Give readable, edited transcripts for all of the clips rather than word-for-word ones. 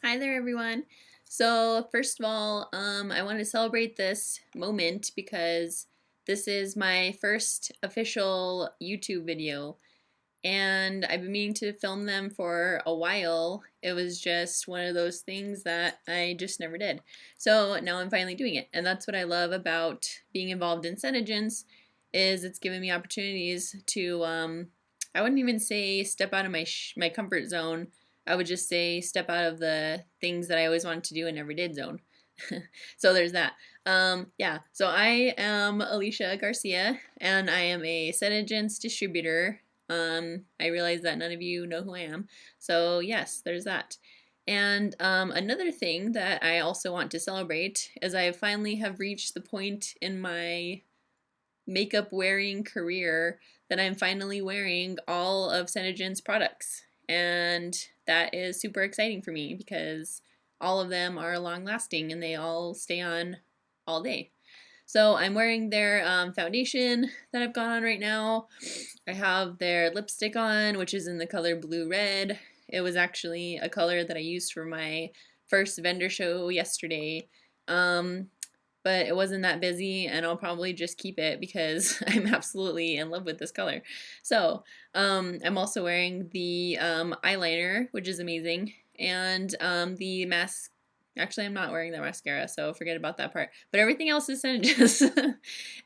Hi there, everyone. So, first of all, I want to celebrate this moment because this is my first official YouTube video, and I've been meaning to film them for a while. It was just one of those things that I just never did. So now I'm finally doing it, and that's what I love about being involved in Senegence, is it's given me opportunities to, I wouldn't even say step out of my comfort zone. I would just say step out of the things that I always wanted to do and never did zone. So there's that. Yeah, so I am Alicia Garcia, and I am a Senegence distributor. I realize that none of you know who I am. So yes, there's that. And another thing that I also want to celebrate is I finally have reached the point in my makeup wearing career that I'm finally wearing all of Senegen's products. And that is super exciting for me because all of them are long lasting and they all stay on all day. So I'm wearing their foundation that I've got on right now. I have their lipstick on, which is in the color Blue-Red. It was actually a color that I used for my first vendor show yesterday. But it wasn't that busy, and I'll probably just keep it because I'm absolutely in love with this color. So I'm also wearing the eyeliner, which is amazing, and the mask. Actually, I'm not wearing the mascara, so forget about that part. But everything else is Senegence.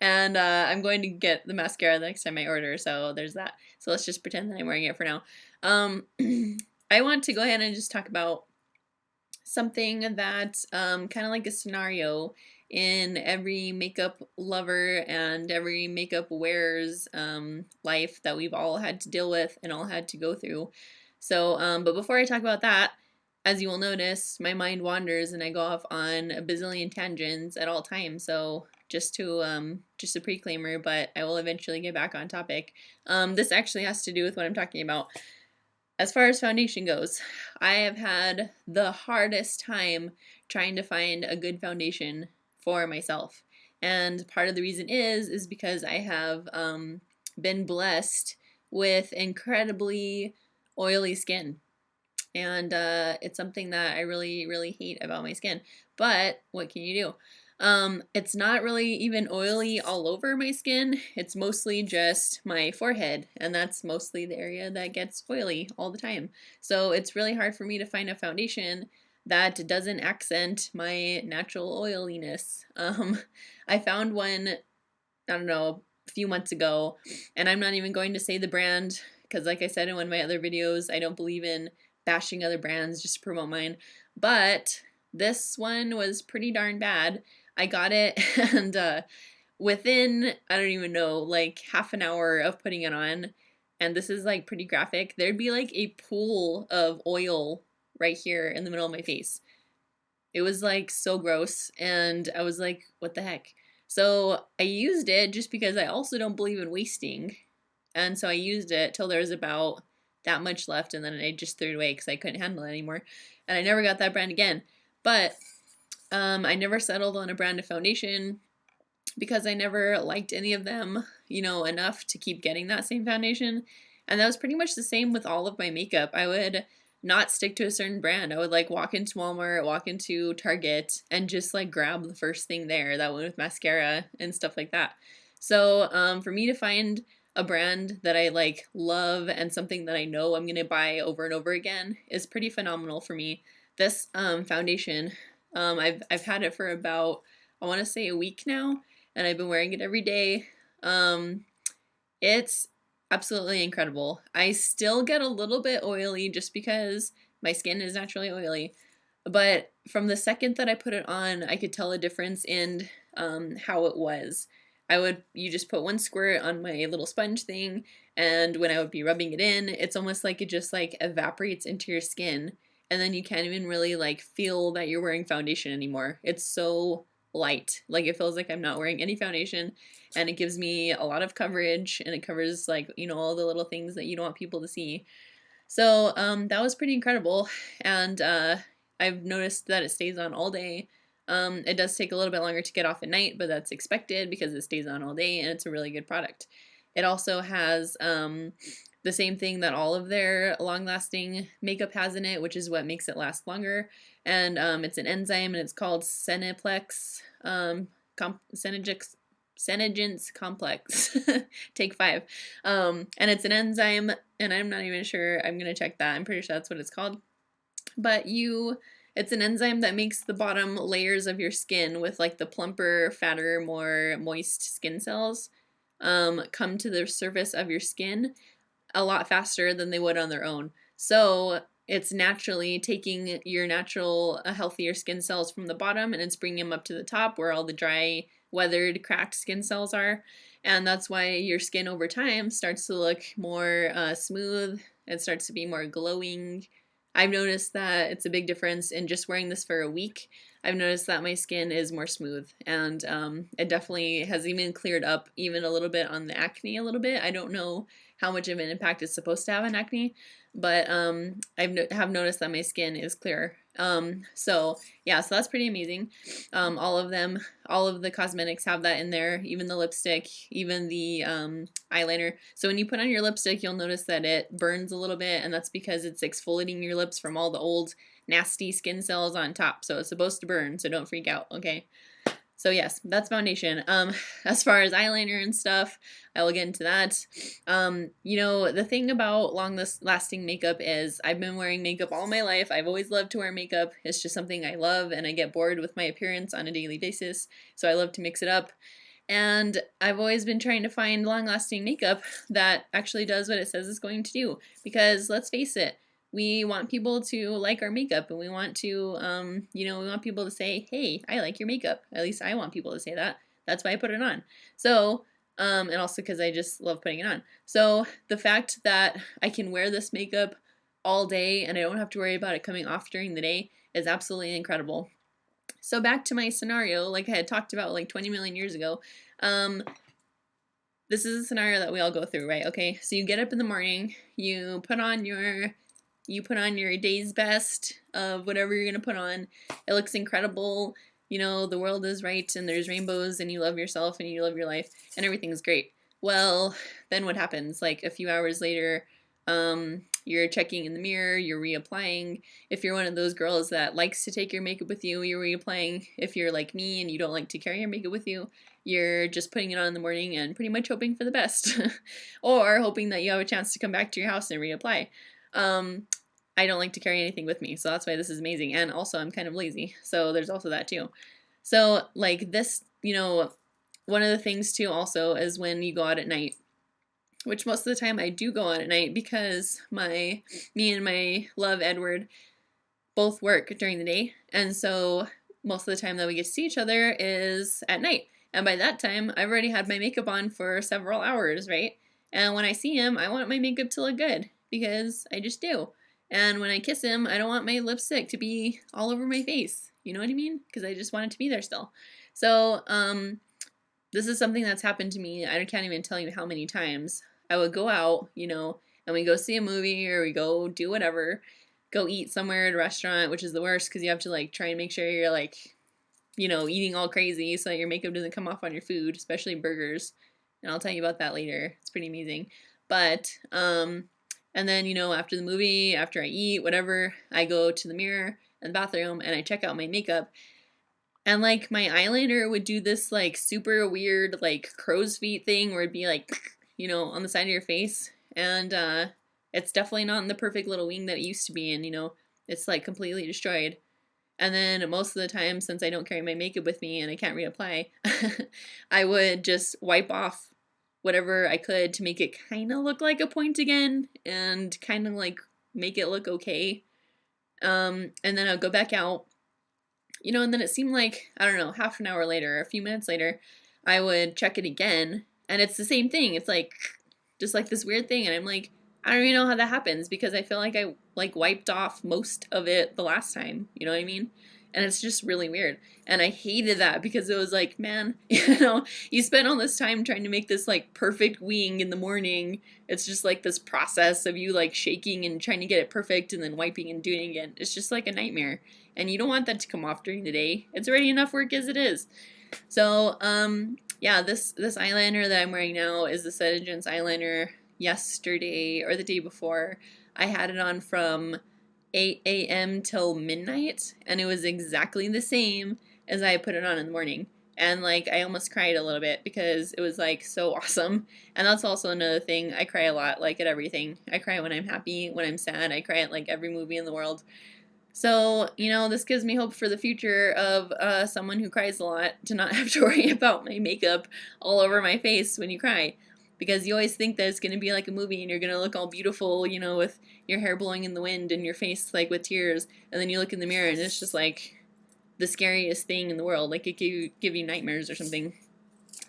And I'm going to get the mascara the next time I order, so there's that. So let's just pretend that I'm wearing it for now. I want to go ahead and just talk about something that kind of like a scenario in every makeup lover and every makeup wearer's life that we've all had to deal with and all had to go through. So, but before I talk about that, as you will notice, my mind wanders and I go off on a bazillion tangents at all times. So just a pre-claimer, but I will eventually get back on topic. This actually has to do with what I'm talking about. As far as foundation goes, I have had the hardest time trying to find a good foundation for myself. And part of the reason is because I have been blessed with incredibly oily skin. And it's something that I really, really hate about my skin. But what can you do? It's not really even oily all over my skin. It's mostly just my forehead, and that's mostly the area that gets oily all the time. So it's really hard for me to find a foundation that doesn't accent my natural oiliness. I found one, I don't know, a few months ago, and I'm not even going to say the brand because, like I said in one of my other videos, I don't believe in bashing other brands just to promote mine. But this one was pretty darn bad. I got it, and within, I don't even know, like half an hour of putting it on, and this is like pretty graphic, there'd be like a pool of oil right here in the middle of my face. It was like so gross, and I was like, what the heck? So I used it just because I also don't believe in wasting. And so I used it till there was about that much left, and then I just threw it away because I couldn't handle it anymore. And I never got that brand again. But I never settled on a brand of foundation because I never liked any of them, enough to keep getting that same foundation. And that was pretty much the same with all of my makeup. I would not stick to a certain brand. I would like walk into Walmart, walk into Target, and just like grab the first thing there that went with mascara and stuff like that. So for me to find a brand that I like love and something that I know I'm gonna buy over and over again is pretty phenomenal for me. This foundation, I've had it for about, I want to say, a week now, and I've been wearing it every day. It's absolutely incredible. I still get a little bit oily just because my skin is naturally oily, but from the second that I put it on, I could tell a difference in how it was. You just put one squirt on my little sponge thing, and when I would be rubbing it in, it's almost like it just like evaporates into your skin, and then you can't even really like feel that you're wearing foundation anymore. It's so light. Like it feels like I'm not wearing any foundation, and it gives me a lot of coverage, and it covers like, all the little things that you don't want people to see. So that was pretty incredible, and I've noticed that it stays on all day. It does take a little bit longer to get off at night, but that's expected because it stays on all day and it's a really good product. It also has the same thing that all of their long-lasting makeup has in it, which is what makes it last longer. And it's an enzyme, and it's called Seneplex, Senegence complex. Take 5. And it's an enzyme, and I'm not even sure. I'm gonna check that. I'm pretty sure that's what it's called. But it's an enzyme that makes the bottom layers of your skin with like the plumper, fatter, more moist skin cells come to the surface of your skin a lot faster than they would on their own. So it's naturally taking your natural, healthier skin cells from the bottom, and it's bringing them up to the top where all the dry, weathered, cracked skin cells are. And that's why your skin over time starts to look more smooth. It starts to be more glowing. I've noticed that it's a big difference in just wearing this for a week. I've noticed that my skin is more smooth, and it definitely has even cleared up even a little bit on the acne a little bit. I don't know how much of an impact it's supposed to have on acne, but have noticed that my skin is clearer. So yeah, so that's pretty amazing. All of the cosmetics have that in there, even the lipstick, even the eyeliner. So when you put on your lipstick, you'll notice that it burns a little bit, and that's because it's exfoliating your lips from all the old nasty skin cells on top. So it's supposed to burn, so don't freak out, okay? So yes, that's foundation. As far as eyeliner and stuff, I will get into that. You know, the thing about long-lasting makeup is I've been wearing makeup all my life. I've always loved to wear makeup. It's just something I love, and I get bored with my appearance on a daily basis, so I love to mix it up. And I've always been trying to find long-lasting makeup that actually does what it says it's going to do. Because let's face it, we want people to like our makeup, and we want to, we want people to say, hey, I like your makeup. At least I want people to say that. That's why I put it on. So, and also because I just love putting it on. So the fact that I can wear this makeup all day and I don't have to worry about it coming off during the day is absolutely incredible. So back to my scenario, like I had talked about like 20 million years ago, this is a scenario that we all go through, right? Okay, so you get up in the morning, you put on your day's best of whatever you're gonna put on. It looks incredible. You know, the world is right, and there's rainbows, and you love yourself, and you love your life, and everything's great. Well, then what happens? Like a few hours later, you're checking in the mirror, you're reapplying. If you're one of those girls that likes to take your makeup with you, you're reapplying. If you're like me and you don't like to carry your makeup with you, you're just putting it on in the morning and pretty much hoping for the best. Or hoping that you have a chance to come back to your house and reapply. I don't like to carry anything with me, so that's why this is amazing. And also, I'm kind of lazy, so there's also that too. So, like this, you know, one of the things too also is when you go out at night, which most of the time I do go out at night because me and my love Edward both work during the day, and so most of the time that we get to see each other is at night. And by that time, I've already had my makeup on for several hours, right? And when I see him, I want my makeup to look good because I just do. And when I kiss him, I don't want my lipstick to be all over my face. You know what I mean? Because I just want it to be there still. So, this is something that's happened to me. I can't even tell you how many times. I would go out, you know, and we go see a movie or we go do whatever, go eat somewhere at a restaurant, which is the worst because you have to like try and make sure you're like, you know, eating all crazy so that your makeup doesn't come off on your food, especially burgers. And I'll tell you about that later. It's pretty amazing. But, and then, you know, after the movie, after I eat, whatever, I go to the mirror in the bathroom and I check out my makeup. And like my eyeliner would do this like super weird like crow's feet thing where it'd be like, you know, on the side of your face. And it's definitely not in the perfect little wing that it used to be in, you know. It's like completely destroyed. And then most of the time, since I don't carry my makeup with me and I can't reapply, I would just wipe off whatever I could to make it kind of look like a point again and kind of like make it look okay. And then I'll go back out, you know, and then it seemed like, I don't know, half an hour later, a few minutes later, I would check it again. And it's the same thing. It's like, just like this weird thing. And I'm like, I don't even know how that happens because I feel like I like wiped off most of it the last time. You know what I mean? And it's just really weird. And I hated that because it was like, man, you know, you spend all this time trying to make this like perfect wing in the morning. It's just like this process of you like shaking and trying to get it perfect and then wiping and doing it again. It's just like a nightmare. And you don't want that to come off during the day. It's already enough work as it is. So, yeah, this eyeliner that I'm wearing now is the Senegence eyeliner. yesterday or the day before. I had it on from 8 a.m. till midnight, and it was exactly the same as I put it on in the morning. And like I almost cried a little bit because it was like so awesome. And that's also another thing. I cry a lot, like at everything. I cry when I'm happy, when I'm sad. I cry at like every movie in the world. So, you know, this gives me hope for the future of someone who cries a lot to not have to worry about my makeup all over my face when you cry. Because you always think that it's going to be like a movie and you're going to look all beautiful, you know, with your hair blowing in the wind and your face like with tears. And then you look in the mirror and it's just like the scariest thing in the world. Like it could give you nightmares or something.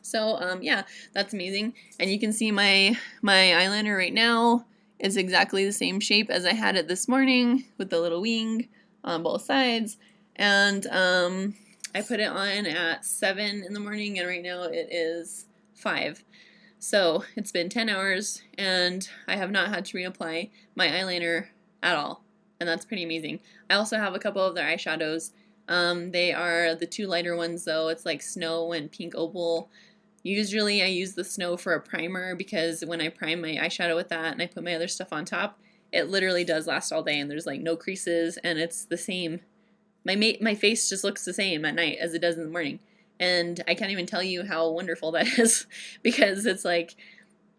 So, yeah, that's amazing. And you can see my eyeliner right now. It's exactly the same shape as I had it this morning with the little wing on both sides. And I put it on at 7 in the morning, and right now it is 5. So it's been 10 hours, and I have not had to reapply my eyeliner at all. And that's pretty amazing. I also have a couple of their eyeshadows. They are the 2 lighter ones, though. It's like Snow and Pink Opal. Usually I use the Snow for a primer because when I prime my eyeshadow with that and I put my other stuff on top, it literally does last all day and there's like no creases and it's the same. My face just looks the same at night as it does in the morning. And I can't even tell you how wonderful that is because it's like,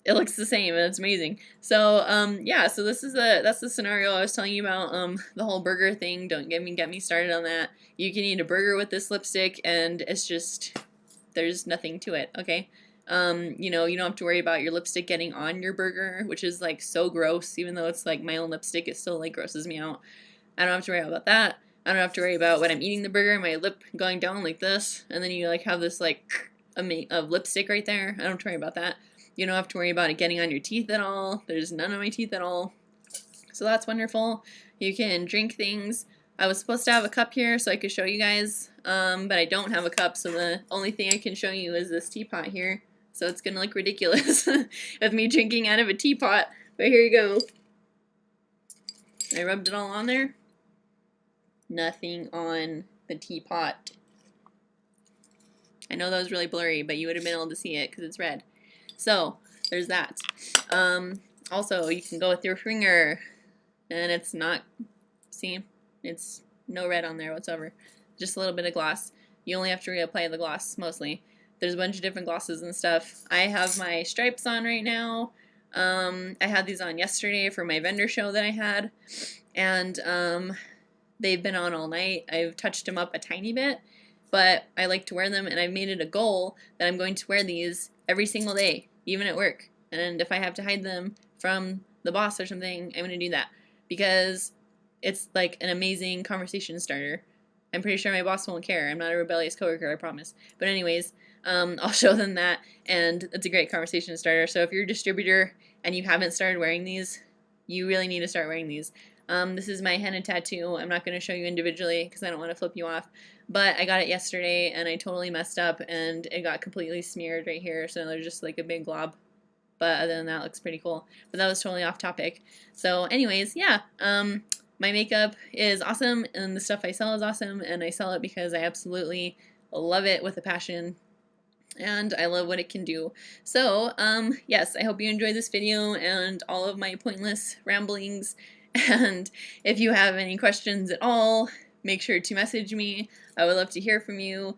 it looks the same and it's amazing. So, yeah, so that's the scenario I was telling you about, the whole burger thing. Don't get me started on that. You can eat a burger with this lipstick and it's just, there's nothing to it, okay? You know, you don't have to worry about your lipstick getting on your burger, which is like so gross. Even though it's like my own lipstick, it still like grosses me out. I don't have to worry about that. I don't have to worry about when I'm eating the burger, my lip going down like this, and then you like have this like of lipstick right there. I don't have to worry about that. You don't have to worry about it getting on your teeth at all. There's none on my teeth at all. So that's wonderful. You can drink things. I was supposed to have a cup here so I could show you guys, but I don't have a cup, so the only thing I can show you is this teapot here. So it's going to look ridiculous with me drinking out of a teapot. But here you go. I rubbed it all on there. Nothing on the teapot. I know that was really blurry, but you would have been able to see it because it's red. So there's that. Also, you can go with your finger, and it's not, see, it's no red on there whatsoever. Just a little bit of gloss. You only have to reapply the gloss mostly. There's a bunch of different glosses and stuff. I have my stripes on right now. I had these on yesterday for my vendor show that I had, and they've been on all night. I've touched them up a tiny bit, but I like to wear them, and I've made it a goal that I'm going to wear these every single day, even at work. And if I have to hide them from the boss or something, I'm going to do that because it's like an amazing conversation starter. I'm pretty sure my boss won't care. I'm not a rebellious coworker, I promise. But anyways, I'll show them that, and it's a great conversation starter. So if you're a distributor and you haven't started wearing these, you really need to start wearing these. This is my henna tattoo. I'm not going to show you individually because I don't want to flip you off. But I got it yesterday and I totally messed up and it got completely smeared right here. So there's just like a big glob. But other than that, it looks pretty cool. But that was totally off topic. So anyways, yeah. My makeup is awesome and the stuff I sell is awesome. And I sell it because I absolutely love it with a passion. And I love what it can do. So, yes, I hope you enjoyed this video and all of my pointless ramblings. And if you have any questions at all, make sure to message me. I would love to hear from you.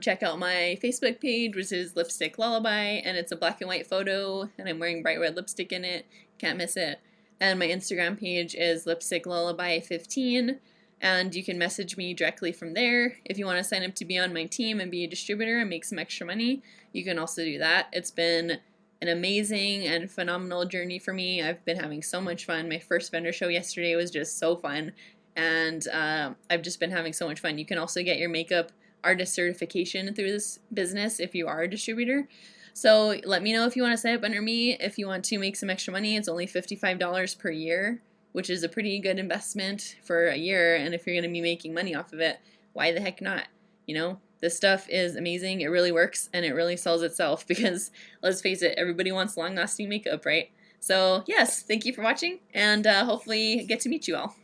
Check out my Facebook page, which is Lipstick Lullaby, and it's a black and white photo, and I'm wearing bright red lipstick in it. Can't miss it. And my Instagram page is Lipstick Lullaby 15, and you can message me directly from there. If you want to sign up to be on my team and be a distributor and make some extra money, you can also do that. It's been an amazing and phenomenal journey for me. I've been having so much fun. My first vendor show yesterday was just so fun, and I've just been having so much fun. You can also get your makeup artist certification through this business if you are a distributor. So let me know if you want to sign up under me. If you want to make some extra money, it's only $55 per year, which is a pretty good investment for a year. And if you're going to be making money off of it, why the heck not? You know, this stuff is amazing. It really works and it really sells itself because let's face it, everybody wants long-lasting makeup, right? So yes, thank you for watching and hopefully get to meet you all.